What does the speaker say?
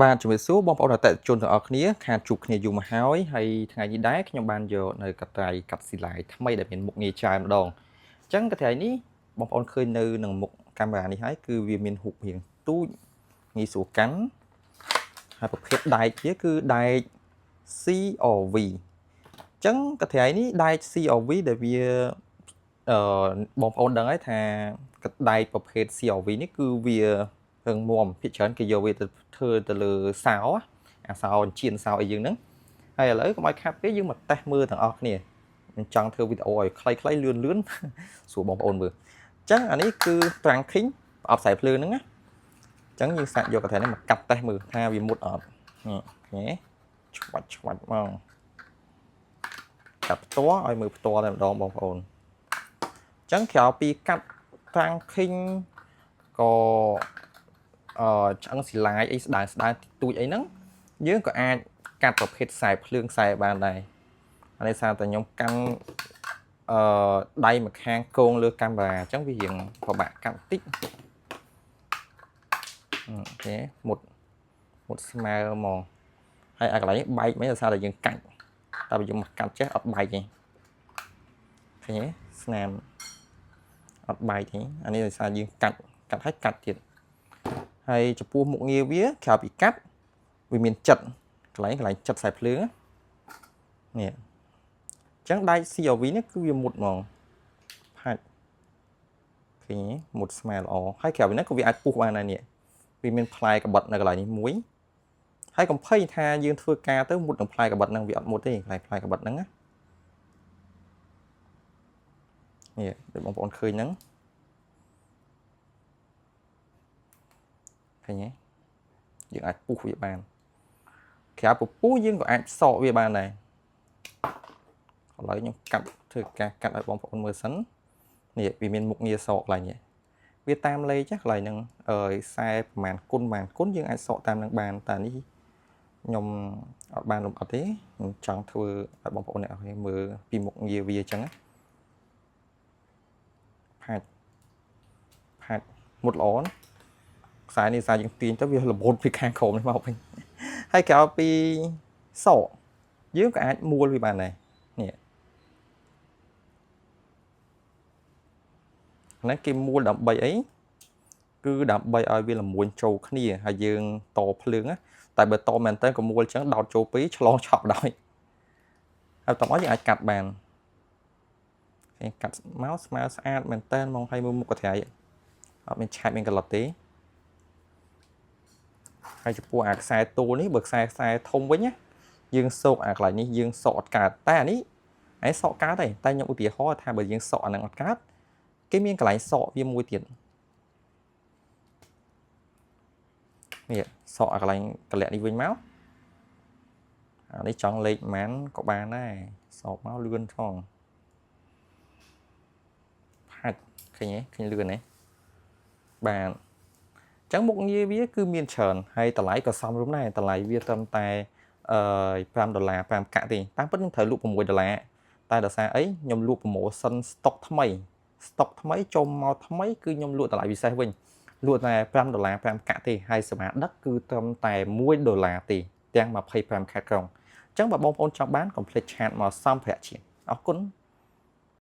បាទជំរាបសួរបងប្អូនអតិថិជនទាំងអស់គ្នាខានជួបគ្នាយូរមកហើយថ្ងៃនេះដែរខ្ញុំបានយកនៅកត្រៃកាត់ស៊ីឡាយថ្មីដែលមានមុខងារច្រើនម្ដងអញ្ចឹងកត្រៃនេះបងប្អូនឃើញនៅនឹងមុខកាមេរ៉ានេះហើយគឺវាមានហ៊ុបរៀងទូចងាយស្រួលកាន់ហើយប្រភេទដែកវាគឺដែក CRV អញ្ចឹងកត្រៃនេះដែក CRV ដែលវាបងប្អូនដឹងហើយថាដែកប្រភេទ CRV នេះគឺវារឹងមាំភាគច្រើនគេយកវាទៅធ្វើទៅលើសោអាសោអញ្ជៀនសោអីយើងហ្នឹងហើយឥឡូវកុំឲ្យខាត់ពេកយើងមកតេស្តមើលទាំងអស់គ្នាខ្ញុំចង់ធ្វើវីដេអូឲ្យខ្លីៗលឿនស្រួលបងប្អូនមើលអញ្ចឹងអានេះគឺ tracking ប្រអប់ខ្សែភ្លើងហ្នឹងណាអញ្ចឹងយើងសាកយកកន្លែងនេះមកកាត់តេស្តមើលថាវាមុតអត់នេះឆ្វាច់មកកាត់ផ្ទាល់ឲ្យមើលផ្ទាល់តែម្ដងបងប្អូនអញ្ចឹងក្រៅពីកាត់ tracking ក៏ឆ្អឹងស៊ីឡាយអីស្ដើងទូចអីហ្នឹងយើងក៏អាចកាត់ប្រភេទខ្សែភ្លើងខ្សែបានដែរអានេះសារតែខ្ញុំកាន់ដៃម្ខាងគងលើកាមេរ៉ាអញ្ចឹងវារៀងពិបាកកាត់តិចអូខេមុតស្មើហ្មងហើយអាកន្លែងនេះបែកមិនដោយសារតែយើងកាច់តែបើយើងមកកាត់ចេះអត់បែកទេឃើញទេស្នាមអត់បែកទេអានេះដោយសារយើងកាត់ហើយកាត់ទៀតហើយចំពោះមុខងារវាក្រៅពីកាត់វាមានចិត្តកន្លែងចិត្តខ្សែភ្លើងនេះអញ្ចឹងដែក CRV នេះគឺវាមុតហ្មងផាច់ឃើញមុតស្មើល្អហើយក្រៅពីនេះក៏វាអាចពុះបានដែរនេះវាមានផ្លែកបិតនៅកន្លែងនេះមួយហើយកុំភ័យថាយើងធ្វើការទៅមុតនឹងផ្លែកបិតហ្នឹងវាអត់មុតទេផ្លែកបិតហ្នឹងណានេះដូចបងប្អូនឃើញហ្នឹងឃើញទេយើងអាចពុះវាបានក្រៅពីពុះយើងក៏អាចសកវាបានដែរឥឡូវខ្ញុំធ្វើការកាត់ឲ្យបងប្អូនមើលសិននេះវាមានមុខងារសកកន្លែងនេះវាតាមលេខកន្លែងហ្នឹងខ្សែប្រហែលគុណយើងអាចសកតាមនឹងបានតែនេះខ្ញុំអត់បានលំអិតទេខ្ញុំចង់ធ្វើឲ្យបងប្អូនអ្នកនរគ្នាមើលពីមុខងារវាអញ្ចឹងផាច់មុតល្អណាខ្សែនេះខ្សែយើងទាញទៅវាល្បូតពីខាងក្រោមនេះមកវិញហើយក្រៅពីសកយើងក៏អាចមួលវាបានដែរនេះហ្នឹងគេមួលដើម្បីអីគឺដើម្បីឲ្យវាល្មួនចូលគ្នាហើយយើងតភ្លើងណាតែបើតមែនតើក៏មួលអញ្ចឹងដោតចូលពីឆ្លងឆក់ដោយហើយបន្តមកយើងអាចកាត់បានគេកាត់មកស្មើស្អាតមែនតើមកឲ្យមើលមុខកត្រៃអត់មានឆាប់មានកន្លត់ទេហើយចំពោះអាខ្សែតូនេះបើខ្សែធំវិញណាយើងសោកអាកន្លែងនេះយើងសក់អត់កើតតែអានេះឯងសក់កើតទេតែខ្ញុំឧទាហរណ៍ថាបើយើងសក់អាហ្នឹងអត់កើតគេមានកន្លែងសក់វាមួយទៀតនេះសក់អាកន្លែងកលាក់នេះវិញមកអានេះចង់លេខប៉ុន្មានក៏បានដែរសក់មកលឿនផងផាច់ឃើញទេឃើញលឿនទេបាទចឹងមុខងារវាគឺមានច្រើនហើយតម្លៃក៏សមរម្យដែរតម្លៃវាត្រឹមតែ$5 5កាក់ទេតាមពិតខ្ញុំត្រូវលក់$6តែដោយសារអីខ្ញុំលក់ប្រូម៉ូសិនស្តុកថ្មីចូលមកថ្មីគឺខ្ញុំលក់តម្លៃពិសេសវិញលក់តែ$5 5កាក់ទេហើយសេវាដឹកគឺត្រឹមតែ$1ទេទាំង25ខែក្រុងអញ្ចឹងបើបងប្អូនចង់បានកុំភ្លេចឆាតមកសំភារៈជាងអរគុណ